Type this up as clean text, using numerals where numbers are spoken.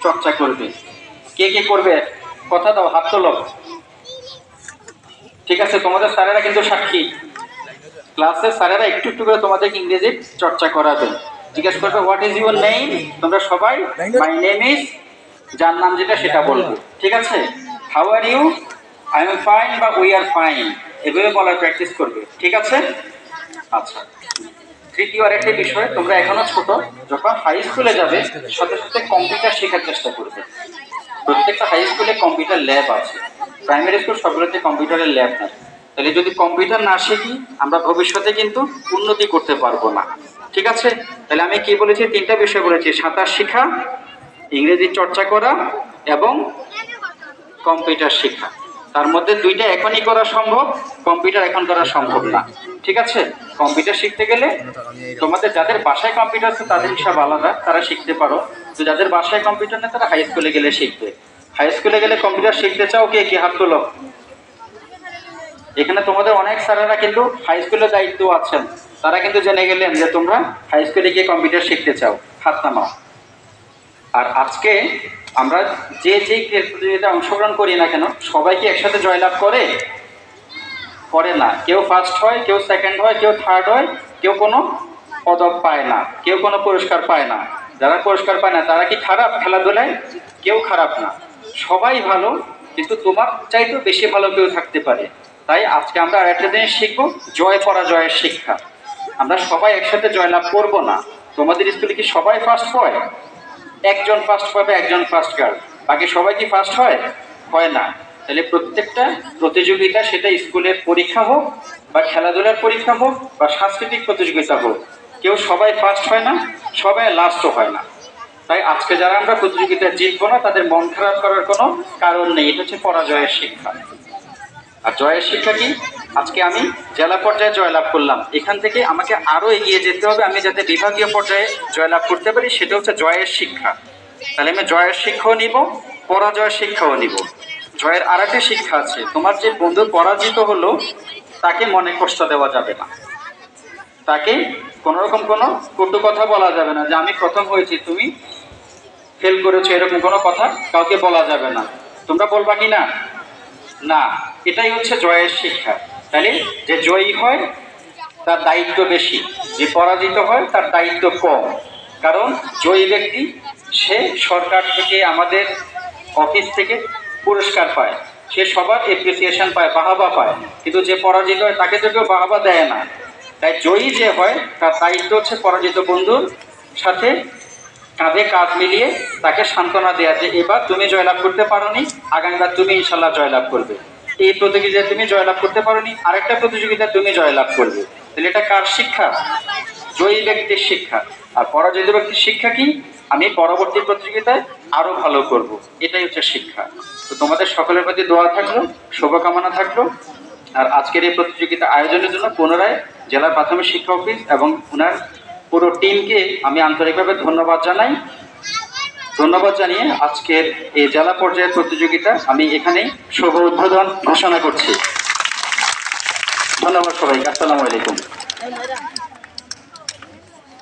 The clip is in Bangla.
চর্চা করবে। কে কে করবে কথা দাও, হাত তোলো। ঠিক আছে, তোমাদের স্যারেরা কিন্তু সাক্ষী, ক্লাসের স্যারেরা একটু একটু করে তোমাদের ইংরেজি চর্চা করাবেন। জিজ্ঞেস করবে হোয়াট ইজ ইউর নেম, তোমরা সবাই মাই নেম ইজ, যার নাম যেটা সেটা বলবে। ঠিক আছে, how are you, I am fine বা উই আর ফাইন, এভাবে বলার প্র্যাকটিস করবে। ঠিক আছে। আচ্ছা, তৃতীয় আরেকটি বিষয়, তোমরা এখনো ছোট, যখন হাই স্কুলে যাবে সাথে সাথে কম্পিউটার শেখার চেষ্টা করবে। প্রত্যেকটা হাই স্কুলে কম্পিউটার ল্যাব আছে, প্রাইমারি স্কুল সবগুলোতে কম্পিউটারের ল্যাব নেই। তাহলে যদি কম্পিউটার না শিখি আমরা ভবিষ্যতে কিন্তু উন্নতি করতে পারবো না। ঠিক আছে, তাহলে আমি কি বলেছি, তিনটা বিষয় বলেছি, সাঁতার শেখা, ইংরেজি চর্চা করা এবং কম্পিউটার শেখা। তার মধ্যে দুইটা এখনই করা সম্ভব, কম্পিউটার এখন করা সম্ভব না। ঠিক আছে, কম্পিউটার শিখতে গেলে তোমাদের যাদের বাসায় কম্পিউটার আছে তাদের হিসাব আলাদা, তারা শিখতে পারো। তো যাদের বাসায় কম্পিউটার নেই তারা হাই স্কুলে গেলে শিখবে। হাই স্কুলে গেলে কম্পিউটার শিখতে চাও কে কি হাত তোলো। এখানে তোমাদের অনেক স্যারেরা কিন্তু হাই স্কুলের দায়িত্ব আছেন, তারা কিন্তু জেনে গেলেন যে তোমরা হাই স্কুলে গিয়ে কম্পিউটার শিখতে চাও, হাত নামাও। আর আজকে আমরা যে প্রতিযোগিতায় অংশগ্রহণ করি না কেন, সবাইকে একসাথে জয়লাভ করে করে না। কেউ ফার্স্ট হয়, কেউ সেকেন্ড হয়, কেউ থার্ড হয়, কেউ কোনো পদক পায় না, কেউ কোনো পুরস্কার পায় না। যারা পুরস্কার পায় না তারা কি খারাপ খেলাধুলায়? কেউ খারাপ না, সবাই ভালো, কিন্তু তোমার চাইতেও বেশি ভালো কেউ থাকতে পারে। তাই আজকে আমরা আরেকটা জিনিস শিখবো, জয় পরাজয়ের শিক্ষা। আমরা সবাই একসাথে জয়লাভ করব না। তোমাদের স্কুলে কি সবাই ফার্স্ট হয়? একজন ফার্স্ট পাবে, একজন ফার্স্ট গার্ল, বাকি সবাই কি ফার্স্ট হয়? হয় না। তাহলে প্রত্যেকটা প্রতিযোগিতা, সেটা স্কুলের পরীক্ষা হোক বা খেলাধুলার পরীক্ষা হোক বা সাংস্কৃতিক প্রতিযোগিতা হোক, কেউ সবাই ফার্স্ট হয় না, সবাই লাস্টও হয় না। তাই আজকে যারা আমরা প্রতিযোগিতায় জিতবো না তাদের মন খারাপ করার কোনো কারণ নেই, এটা হচ্ছে পরাজয়ের শিক্ষা। আর জয়ের শিক্ষা কি? আজকে আমি জেলা পর্যায়ে জয়লাভ করলাম, এখান থেকে আমাকে আরো এগিয়ে যেতে হবে, আমি যাতে বিভাগীয় পর্যায়ে জয়লাভ করতে পারি, সেটা হচ্ছে জয়ের শিক্ষা। তাহলে আমি জয়ের শিক্ষাও নিব, পরাজয়ের শিক্ষাও নিব। জয়ের আর একটা শিক্ষা আছে, তোমার যে বন্ধু পরাজিত হলো তাকে মনে কষ্ট দেওয়া যাবে না, তাকে কোন রকম কোনো কটু কথা বলা যাবে না, যে আমি প্রথম হয়েছি তুমি ফেল করেছো, এরকম কোনো কথা কাউকে বলা যাবে না। তোমরা বলবা কি না? না, এটাই হচ্ছে জয়ের শিক্ষা। তাহলে যে জয়ী হয় তার দায়িত্ব বেশি, যে পরাজিত হয় তার দায়িত্ব কম। কারণ জয়ী ব্যক্তি সে সরকার থেকে, আমাদের অফিস থেকে পুরস্কার পায়, সে সবার এপ্রিসিয়েশন পায়, বাহাবা পায়। কিন্তু যে পরাজিত হয় তাকে তো কেউ বাহাবা দেয় না। তাই জয়ী যে হয় তার দায়িত্ব হচ্ছে পরাজিত বন্ধুর সাথে কাঁধে কাঁধ মিলিয়ে তাকে সান্ত্বনা দেওয়া, যে এবার তুমি জয়লাভ করতে পারোনি, আগামীবার তুমি ইনশাল্লাহ জয়লাভ করবে। এই প্রতিযোগিতায় তুমি জয়লাভ করতে পারোনি, আরেকটা প্রতিযোগিতায় তুমি জয়লাভ করবে। তাহলে এটা কার শিক্ষা? জয়ী ব্যক্তির শিক্ষা। আর পরাজিত ব্যক্তির শিক্ষা কি? আমি পরবর্তী প্রতিযোগিতায় আরো ভালো করব, এটাই হচ্ছে শিক্ষা। তো তোমাদের সকলের প্রতি দোয়া থাকলো, শুভকামনা থাকলো। আর আজকের এই প্রতিযোগিতা আয়োজনের জন্য পুনরায় জেলা প্রাথমিক শিক্ষা অফিস এবং ওনার পুরো টিমকে আমি আন্তরিকভাবে ধন্যবাদ জানাই। ধন্যবাদ জানিয়ে আজকের এই জেলা পর্যায়ের প্রতিযোগিতা আমি এখানেই শুভ উদ্বোধন ঘোষণা করছি। ধন্যবাদ সবাইকে, আসসালামু আলাইকুম।